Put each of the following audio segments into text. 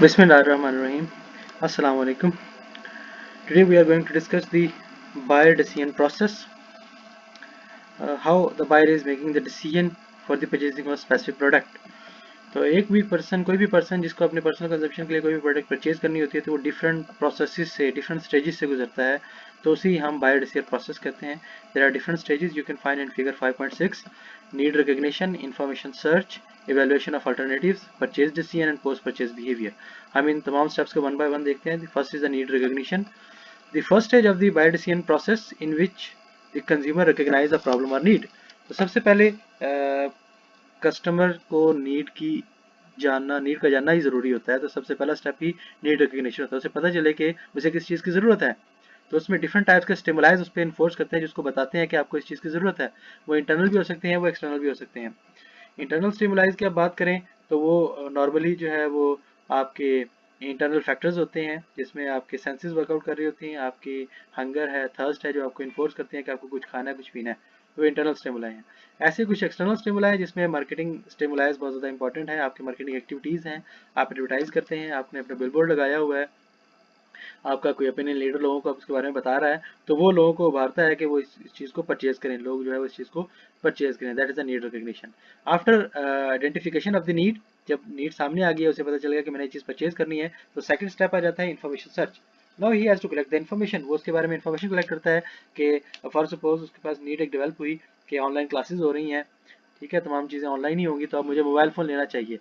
Bismillahirrahmanirrahim. Assalamu alaikum. Today we are going to discuss the buyer decision process. How the buyer is making the decision for the purchasing of a specific product. तो एक भी person, कोई भी person जिसको अपने personal consumption के लिए कोई भी प्रोडक्ट परचेज करनी होती है तो वो डिफरेंट प्रोसेसेस से, डिफरेंट स्टेजेस से गुजरता है, तो उसी हम बायर डिसीजन प्रोसेस कहते हैं. There are different stages you can find in figure 5.6. Need recognition, information search, evaluation of alternatives, purchase decision and post purchase behaviour. हम इन तमाम स्टेप्स को वन बाय वन देखते हैं. First is the need recognition. The first stage of the buyer decision process in which the consumer recognise the problem और need. तो सबसे पहले कस्टमर को नीड का जानना ही जरूरी होता है. तो सबसे पहला स्टेप ही नीड रिकॉग्निशन होता है. उसे पता चले कि उसे किस चीज़ की ज़रूरत है. तो उसमें डिफरेंट टाइप्स के स्टिमुलाइज उस पर इन्फोर्स करते हैं जिसको बताते हैं कि आपको इस चीज़ की ज़रूरत है. वो इंटरनल भी हो सकते हैं, वो एक्सटर्नल भी हो सकते हैं. इंटरनल स्टिमुलाइज की आप बात करें तो वो नॉर्मली जो है वो आपके इंटरनल फैक्टर्स होते हैं जिसमें आपके सेंसेस वर्कआउट कर रही होती हैं. आपकी हंगर है, थर्स्ट है, जो आपको इन्फोर्स करते हैं कि आपको कुछ खाना है, कुछ पीना है. वो इंटरनल स्टिमुलाई हैं. ऐसे कुछ एक्सटर्नल स्टिमुलाई है जिसमें मार्केटिंग स्टिमुलाइज बहुत ज़्यादा इंपॉर्टेंट है. आपकी मार्केटिंग एक्टिविटीज़ हैं, आप एडवर्टाइज करते हैं, आपने अपना बिलबोर्ड लगाया हुआ है, आपका कोई ओपिनियन लीडर लोगों को उसके बारे में बता रहा है, तो वो लोगों को उभारता है कि वो इस चीज़ को परचेज करें. लोग जो है वो इस चीज़ को परचेज करें. That is the need recognition. After identification of the need, जब नीड सामने आ गई है, उसे पता चल गया कि मैंने ये चीज़ परचेज करनी है, तो सेकंड स्टेप आ जाता है information search. Now he has to collect the information. वो उसके बारे में इन्फॉर्मेशन कलेक्ट करता है कि फॉर सपोज उसके पास नीड एक डेवलप हुई कि ऑनलाइन क्लासेस हो रही हैं, ठीक है, तमाम चीज़ें ऑनलाइन ही होंगी, तो अब मुझे मोबाइल फ़ोन लेना चाहिए.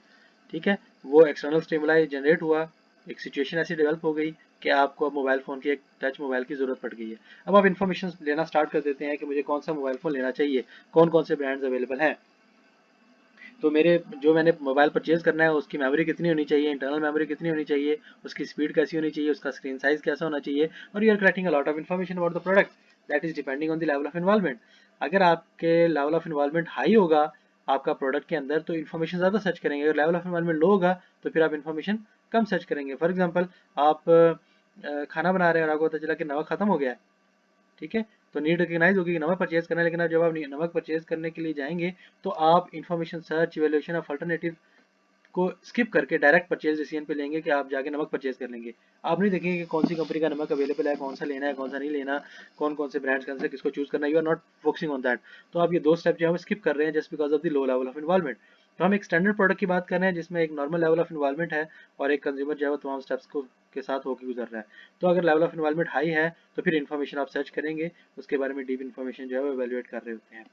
ठीक है, वो एक्सटर्नल स्टिमुलाई जनरेट हुआ, एक सिचुएशन ऐसी डेवलप हो गई कि आपको अब मोबाइल फ़ोन की, एक टच मोबाइल की ज़रूरत पड़ गई है. अब आप इन्फॉर्मेशन लेना स्टार्ट कर देते हैं कि मुझे कौन सा मोबाइल फ़ोन लेना चाहिए, कौन कौन से ब्रांड्स अवेलेबल हैं, तो मैंने मोबाइल परचेज करना है उसकी मेमोरी कितनी होनी चाहिए, इंटरनल मेमोरी कितनी होनी चाहिए, उसकी स्पीड कैसी होनी चाहिए, उसका स्क्रीन साइज कैसा होना चाहिए, और you are collecting a lot of information about the product. That is depending on the level of involvement. अगर आपके लेवल ऑफ इन्वॉल्वमेंट हाई होगा आपका प्रोडक्ट के अंदर तो इन्फॉर्मेशन ज़्यादा सर्च करेंगे. अगर लेवल ऑफ इन्वॉल्वमेंट लो होगा तो फिर आप इन्फॉर्मेशन कम सर्च करेंगे. फॉर एग्जाम्पल, आप खाना बना रहे हैं और आपको पता चला कि नमक खत्म हो गया है, ठीक है, तो नीड रिकग्नाइज होगी कि नमक परचेज करना है. लेकिन आप जब आप नमक परचेज करने के लिए जाएंगे तो आप information search, evaluation of alternative को स्किप करके डायरेक्ट परचेज डिसीजन पे लेंगे कि आप जाके नमक परचेज कर लेंगे. आप नहीं देखेंगे कि कौन सी कंपनी का नमक अवेलेबल है, कौन सा लेना है, कौन सा नहीं लेना, कौन कौन से ब्रांड्स के अंदर किसको चूज करना है. You are not focusing on that. तो आप ये दो स्टेप जो है स्किप कर रहे हैं just because of the low level of involvement. तो हम एक स्टैंडर्ड प्रोडक्ट की बात कर रहे हैं जिसमें एक नॉर्मल लेवल ऑफ इन्वॉल्वमेंट है और एक कंज्यूमर जो है वो तमाम स्टेप्स को के साथ होकर गुजर रहा है. तो अगर लेवल ऑफ इन्वॉल्वमेंट हाई है तो फिर इन्फॉर्मेशन आप सर्च करेंगे, उसके बारे में डीप इन्फॉर्मेशन जो है वो एवेल्युएट कर रहे होते हैं.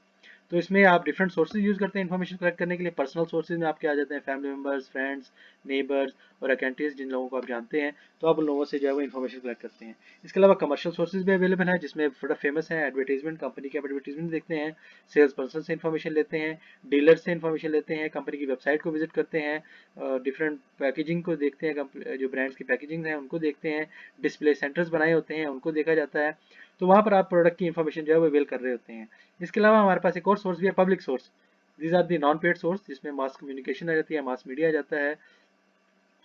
तो इसमें आप डिफरेंट सोर्सेज यूज करते हैं इन्फॉर्मेशन कलेक्ट करने के लिए. पर्सनल सोर्सेज में आपके आ जाते हैं फैमिली मेंबर्स, फ्रेंड्स, नेबर्स और अकेंटेज, जिन लोगों को आप जानते हैं, तो आप उन लोगों से जो है वो इन्फॉर्मेशन कलेक्ट करते हैं. इसके अलावा कमर्शियल सोर्सेज भी अवेलेबल हैं जिसमें थोड़ा फेमस है एडवर्टीजमेंट. कंपनी के एडवर्टीजमेंट देखते हैं, सेल्स पर्सन से इन्फॉर्मेशन लेते हैं, डीलर से इन्फॉर्मेशन लेते हैं, कंपनी की वेबसाइट को विजिट करते हैं, डिफरेंट पैकेजिंग को देखते हैं, जो ब्रांड्स की पैकेजिंग है उनको देखते हैं, डिस्प्ले सेंटर्स बनाए होते हैं उनको देखा जाता है. तो वहाँ पर आप प्रोडक्ट की इन्फॉर्मेशन जो है वो अवेल कर रहे होते हैं. इसके अलावा हमारे पास एक और सोर्स भी है, public source. These are the non paid source जिसमें मास कम्युनिकेशन आ जाती है, मास मीडिया आ जाता है,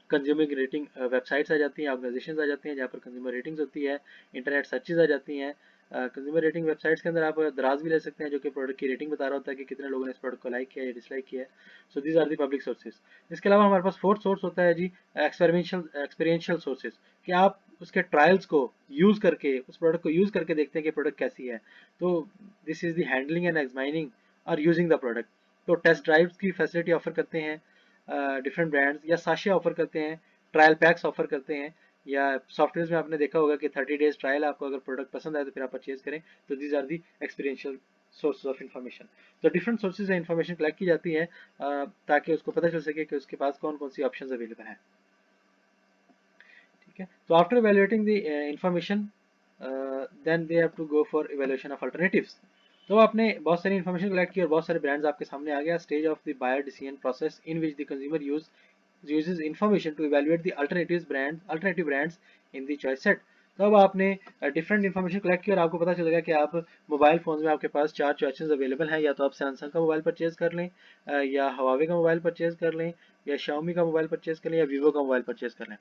कंज्यूमर रेटिंग वेबसाइट्स आ जाती हैं, ऑर्गेनाइजेशन आ जाती हैं जहाँ पर कंज्यूमर रेटिंग्स होती है, इंटरनेट सर्चेज आ जाती हैं. कंज्यूमर रेटिंग वेबसाइट्स के अंदर आप दराज भी ले सकते हैं जो कि प्रोडक्ट की रेटिंग बता रहा होता है कि कितने लोगों ने इस प्रोडक्ट को लाइक किया या डिसलाइक किया है. So these are the public sources. इसके अलावा हमारे पास फोर्थ सोर्स होता है जी एक्सपेरिमेंशियल सोर्सेज, कि आप उसके ट्रायल्स को यूज करके, उस प्रोडक्ट को यूज करके देखते हैं कि प्रोडक्ट कैसी है. तो this is the handling and examining और यूजिंग द प्रोडक्ट. तो टेस्ट ड्राइव्स की फैसिलिटी ऑफर करते हैं डिफरेंट ब्रांड्स, या साशे ऑफर करते हैं, ट्रायल पैक्स ऑफर करते हैं, या सॉफ्टवेयर में आपने देखा होगा कि 30 डेज ट्रायल, आपको अगर प्रोडक्ट पसंद आए तो फिर आप परचेज करें. तो these are the experiential sources of information. तो डिफरेंट सोर्सेज से इन्फॉर्मेशन कलेक्ट की जाती है ताकि उसको पता चल सके कि उसके पास कौन कौन सी ऑप्शंस अवेलेबल हैं. ठीक है, तो after evaluating the information then they have to go for evaluation of alternatives. तो आपने बहुत सारी इन्फॉर्मेशन कलेक्ट की और बहुत सारे ब्रांड्स आपके सामने आ गया. Stage of the buyer decision process in which the consumer uses information to evaluate the alternative brands in the choice set. तो अब आपने डिफरेंट इन्फॉर्मेशन कलेक्ट की और आपको पता चलेगा कि आप मोबाइल फोन में आपके पास 4 चॉइसेस अवेलेबल हैं. या तो आप सैमसंग का मोबाइल परचेज कर लें, या हवावे का मोबाइल परचेज कर लें, या शाओमी का मोबाइल परचेज कर लें, या वीवो का मोबाइल परचेज कर लें.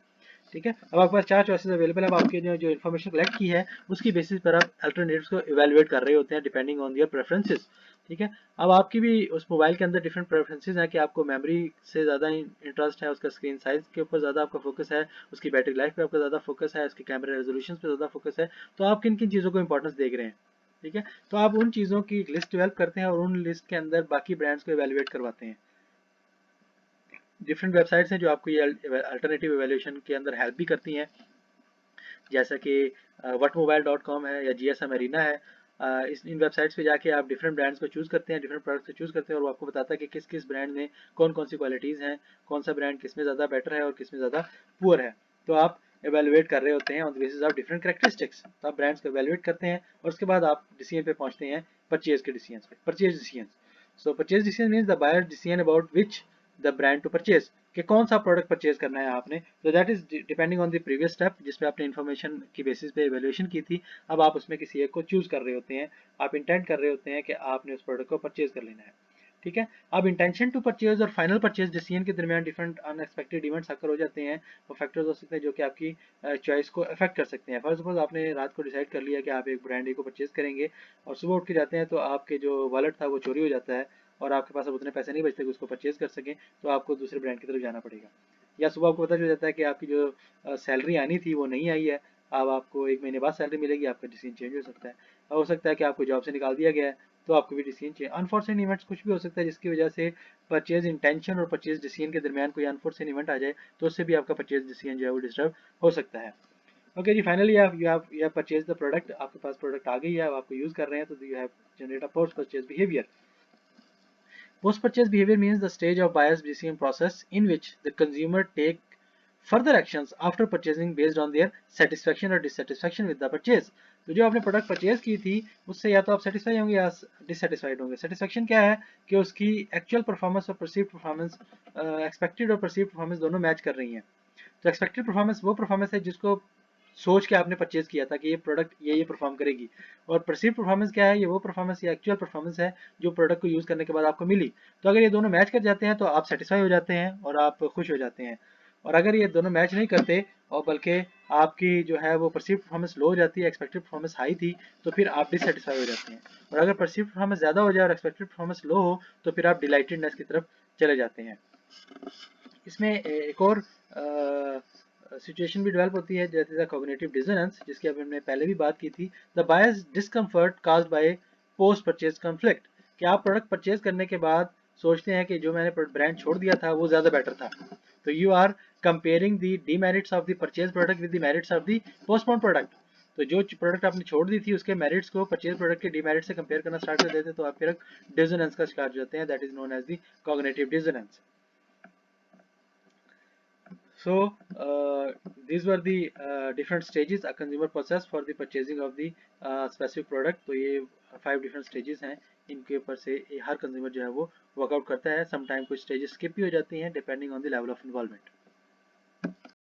ठीक है, अब आपके पास 4 चॉइसेस अवेलेबल है. अब आपके जो इन्फॉर्मेशन कलेक्ट की है उसकी बेसिस पर आप अल्टरनेटिव्स को इवेलुएट कर रहे होते हैं डिपेंडिंग ऑन योर प्रेफरेंसेस. ठीक है। अब आपकी भी उस मोबाइल के अंदर डिफरेंट प्रेफरेंसेस हैं कि आपको मेमोरी से ज़्यादा इंटरेस्ट है, उसका स्क्रीन साइज के ऊपर ज़्यादा आपका फोकस है, उसकी बैटरी लाइफ पे आपका ज़्यादा फोकस है, उसकी कैमरा रेजोल्यूशन पे ज़्यादा फोकस है, तो आप किन किन चीज़ों को इंपॉर्टेंस देख रहे हैं। ठीक है, तो आप उन चीज़ों की एक लिस्ट डेवलप करते हैं और उन लिस्ट के अंदर बाकी ब्रांड्स को एवेलुएट करवाते हैं। डिफरेंट वेबसाइट्स हैं जो आपको ये अल्टरनेटिव एवेल्यूएशन के अंदर हेल्प भी करती हैं, जैसा कि वटमोबाइल.com है या जीएसएम अरीना है। इन वेबसाइट्स पे जाके आप डिफरेंट ब्रांड्स को चूज़ करते हैं, डिफरेंट प्रोडक्ट्स को चूज़ करते हैं और वो आपको बताता है कि किस किस ब्रांड में कौन कौन सी क्वालिटीज़ हैं, कौन सा ब्रांड किस में ज़्यादा बेटर है और किस में ज़्यादा पुअर है। तो आप एवेलुएट कर रहे होते हैं on the basis of different characteristics. तो आप ब्रांड्स को एवेलुएट करते हैं और उसके बाद आप डिसीजन पे पहुंचते हैं, परचेज के डिसीजन पे, purchase decision. So purchase decision means the buyer decision about which the brand to purchase, कि कौन सा प्रोडक्ट परचेज करना है आपने। तो that is depending on the previous step जिसपे आपने इन्फॉर्मेशन की बेसिस पे एवेल्युएशन की थी। अब आप उसमें किसी एक को चूज कर रहे होते हैं, आप इंटेंट कर रहे होते हैं कि आपने उस प्रोडक्ट को परचेज कर लेना है। ठीक है, अब इंटेंशन टू परचेज और फाइनल परचेज डिसीजन के दरमियान डिफरेंट अनएक्सपेक्टेड इवेंट्स अकर हो जाते हैं, वो फैक्टर्स हो सकते हैं जो कि आपकी चॉइस को अफेक्ट कर सकते हैं। फॉर सपोज आपने रात को डिसाइड कर लिया कि आप एक ब्रांड ए को परचेज करेंगे और सुबह उठ के जाते हैं तो आपके जो वॉलेट था वो चोरी हो जाता है और आपके पास अब उतने पैसे नहीं बचते कि उसको परचेज कर सकें, तो आपको दूसरे ब्रांड की तरफ जाना पड़ेगा। या सुबह आपको पता चल जाता है कि आपकी जो सैलरी आनी थी वो नहीं आई है, अब आपको 1 महीने बाद सैलरी मिलेगी, आपका डिसीजन चेंज हो सकता है। हो सकता है कि आपको जॉब से निकाल दिया गया है, तो आपको भी डिसीजन चेंज, अनफॉर्चुनेट इवेंट्स कुछ भी हो सकता है जिसकी वजह से परचेज इंटेंशन और परचेज डिसीजन के दरमियान कोई अनफॉर्चुनेट इवेंट आ जाए, तो उससे भी आपका परचेज डिसीजन जो है वो डिस्टर्ब हो सकता है। ओके जी, फाइनली आप you have purchase the product, आपके पास प्रोडक्ट आ गई है, आप आपको यूज कर रहे हैं, तो you have generate a post purchase behaviour. Post-purchase behavior means the stage of buyer's decision process in which the consumer take further actions after purchasing based on their satisfaction or dissatisfaction with the purchase। तो जो आपने product purchase की थी उससे या तो आप satisfy होंगे या डिससेटिस्फाइड होंगे। सेटिस्फेक्शन क्या है कि उसकी एक्चुअल परफॉर्मेंस और परसीव्ड परफॉर्मेंस, एक्सपेक्टेड और परसीव्ड परफॉर्मेंस दोनों मैच कर रही हैं। तो एक्सपेक्टेड परफॉर्मेंस वो परफॉर्मेंस है जिसको सोच के आपने परचेज किया था कि ये प्रोडक्ट ये परफॉर्म करेगी, और परसीव परफॉर्मेंस क्या है, ये वो परफॉर्मेंस या एक्चुअल परफॉर्मेंस है जो प्रोडक्ट को यूज करने के बाद आपको मिली। तो अगर ये दोनों मैच कर जाते हैं तो आप सेटिस्फाई हो जाते हैं और आप खुश हो जाते हैं, और अगर ये दोनों मैच नहीं करते और बल्कि आपकी जो है वो परसीव परफॉर्मेंस लो हो जाती है, एक्सपेक्टेड परफॉर्मेंस हाई थी, तो फिर आप डिससेटिस्फाई हो जाते हैं। और अगर परसीव परफॉर्मेंस ज्यादा हो जाए और एक्सपेक्टेड परफॉर्मेंस लो हो तो फिर आप डिलाइटेडनेस की तरफ चले जाते हैं। इसमें एक और सिचुएशन भी डेवलप होती है जैसे कॉग्निटिव डिसोनेंस, जिसकी अभी हमने पहले भी बात की थी। The buyers discomfort caused by post purchase conflict, कि आप प्रोडक्ट परचेज करने के बाद सोचते हैं कि जो मैंने ब्रांड छोड़ दिया था वो ज्यादा बेटर था। तो you are comparing the demerits of the purchase product with the merits of the postpone product. तो जो प्रोडक्ट आपने छोड़ दी थी उसके मेरिट्स को परचेज प्रोडक्ट के डीमेरिट से कंपेयर करना स्टार्ट कर देते हैं, तो आप फिर डिसोनेंस का शिकार हो जाते हैं, that is known as the cognitive dissonance. So these were the different stages a consumer process for the purchasing of the specific product। तो ये 5 different stages हैं, इनके ऊपर से हर कंज्यूमर जो है वो वर्कआउट करता है। समटाइम कुछ स्टेजेस स्किप भी हो जाती हैं depending on the level of involvement.